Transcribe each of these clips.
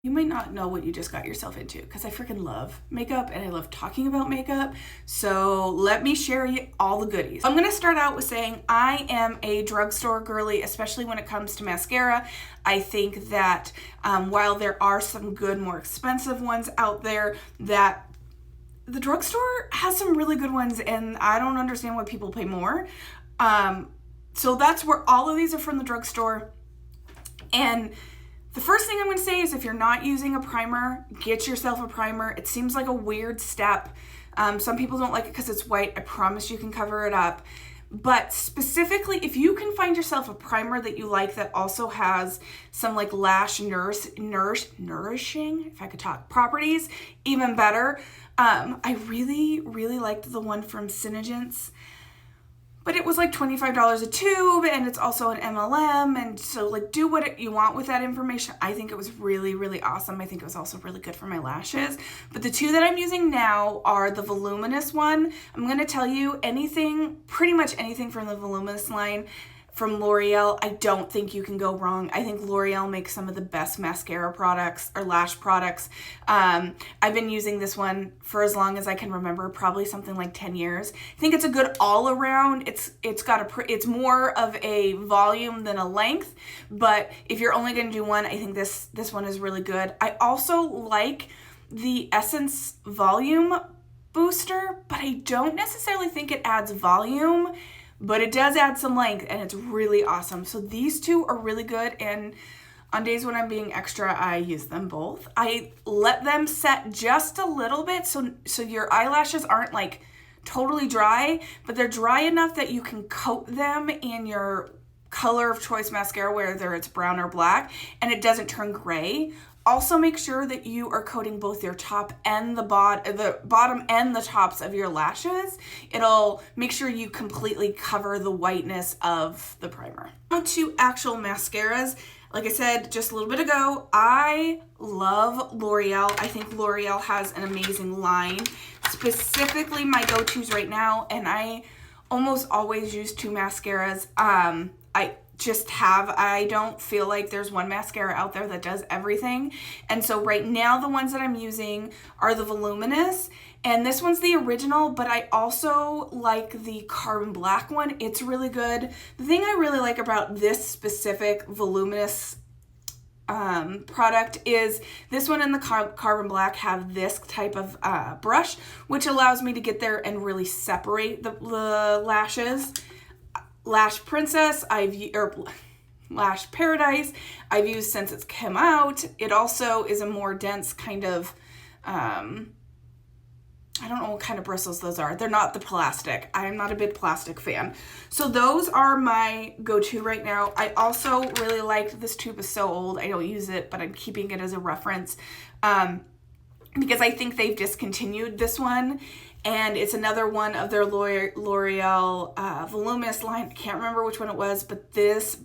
You might not know what you just got yourself into, because I freaking love makeup and I love talking about makeup. So let me share you all the goodies. I'm gonna start out with saying I am a drugstore girly, especially when it comes to mascara. I think that while there are some good, more expensive ones out there, that the drugstore has some really good ones, and I don't understand why people pay more. So that's where all of these are from, the drugstore. And the first thing I'm going to say is, if you're not using a primer, get yourself a primer. It seems like a weird step. Some people don't like it because it's white. I promise you can cover it up. But specifically, if you can find yourself a primer that you like that also has some like lash nourishing, if I could talk, properties, even better. I really, really liked the one from Synagence. But it was like $25 a tube, and it's also an MLM, and so like do what you want with that information. I think it was really, really awesome. I think it was also really good for my lashes. But the two that I'm using now are the voluminous one. I'm going to tell you anything, pretty much anything from the voluminous line from L'Oreal, I don't think you can go wrong. I think L'Oreal makes some of the best mascara products or lash products. I've been using this one for as long as I can remember, probably something like 10 years. I think it's a good all around. It's more of a volume than a length, but if you're only going to do one, I think this one is really good. I also like the Essence Volume Booster, but I don't necessarily think it adds volume. But it does add some length, and it's really awesome. So these two are really good, and on days when I'm being extra, I use them both. I let them set just a little bit so your eyelashes aren't like totally dry, but they're dry enough that you can coat them in your color of choice mascara, whether it's brown or black, and it doesn't turn gray. Also, make sure that you are coating both your top and the bottom and the tops of your lashes. It'll make sure you completely cover the whiteness of the primer. Now to actual mascaras. Like I said just a little bit ago, I love L'Oreal. I think L'Oreal has an amazing line. Specifically, my go-tos right now, and I almost always use two mascaras. I don't feel like there's one mascara out there that does everything. And so right now the ones that I'm using are the voluminous, and this one's the original, but I also like the carbon black one. It's really good. The thing I really like about this specific voluminous product is this one and the carbon black have this type of brush, which allows me to get there and really separate the lashes. Lash Princess, Lash Paradise, I've used since it's come out. It also is a more dense kind of, I don't know what kind of bristles those are. They're not the plastic. I'm not a big plastic fan. So those are my go-to right now. I also really liked, this tube is so old, I don't use it, but I'm keeping it as a reference because I think they've discontinued this one. And it's another one of their L'Oreal voluminous line. I can't remember which one it was, but this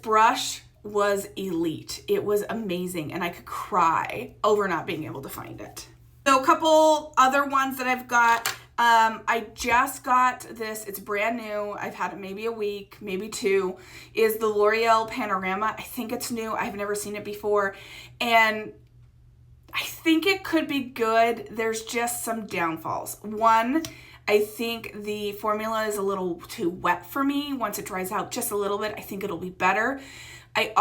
brush was elite. It was amazing, and I could cry over not being able to find it. So a couple other ones that I've got. I just got this. It's brand new. I've had it maybe a week, maybe two. Is the L'Oreal Panorama. I think it's new. I've never seen it before. And I think it could be good. There's just some downfalls. One, I think the formula is a little too wet for me. Once it dries out just a little bit, I think it'll be better. I'm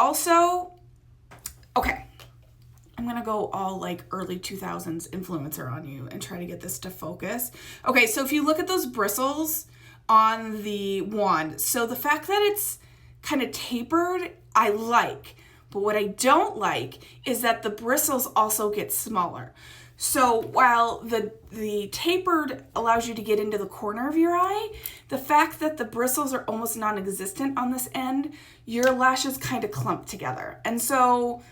gonna go all like early 2000s influencer on you and try to get this to focus. Okay, so if you look at those bristles on the wand, so the fact that it's kind of tapered, I like. But what I don't like is that the bristles also get smaller. So while the tapered allows you to get into the corner of your eye, the fact that the bristles are almost non-existent on this end, your lashes kind of clump together. And so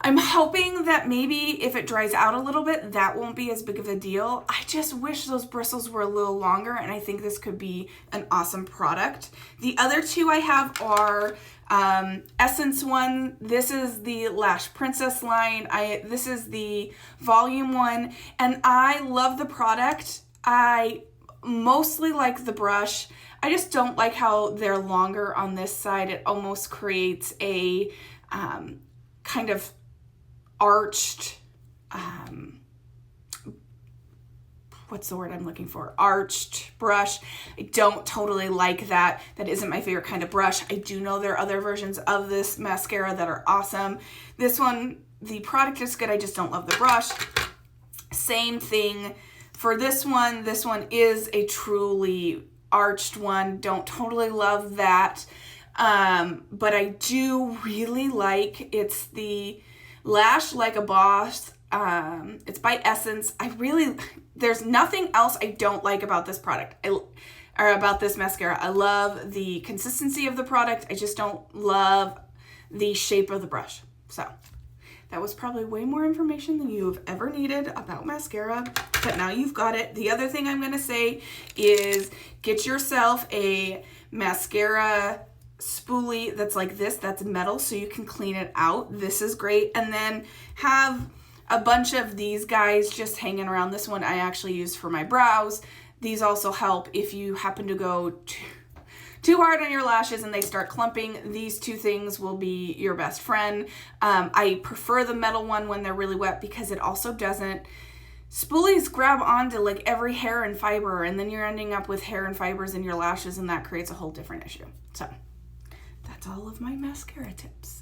I'm hoping that maybe if it dries out a little bit, that won't be as big of a deal. I just wish those bristles were a little longer, and I think this could be an awesome product. The other two I have are Essence one. This is the Lash Princess line. This is the volume one, and I love the product. I mostly like the brush. I just don't like how they're longer on this side. It almost creates a kind of arched, what's the word I'm looking for? Arched brush. I don't totally like that. That isn't my favorite kind of brush. I do know there are other versions of this mascara that are awesome. This one, the product is good. I just don't love the brush. Same thing for this one. This one is a truly arched one. Don't totally love that. But I do really like, it's the Lash Like a Boss. It's by Essence. There's nothing else I don't like about this product, or about this mascara. I love the consistency of the product. I just don't love the shape of the brush. So that was probably way more information than you have ever needed about mascara, but now you've got it. The other thing I'm going to say is get yourself a mascara spoolie that's like this, that's metal, so you can clean it out. This is great. And then have a bunch of these guys just hanging around. This one I actually use for my brows. These also help if you happen to go too hard on your lashes and they start clumping. These two things will be your best friend. I prefer the metal one when they're really wet because it also doesn't, spoolies grab onto like every hair and fiber, and then you're ending up with hair and fibers in your lashes, and that creates a whole different issue. So that's all of my mascara tips.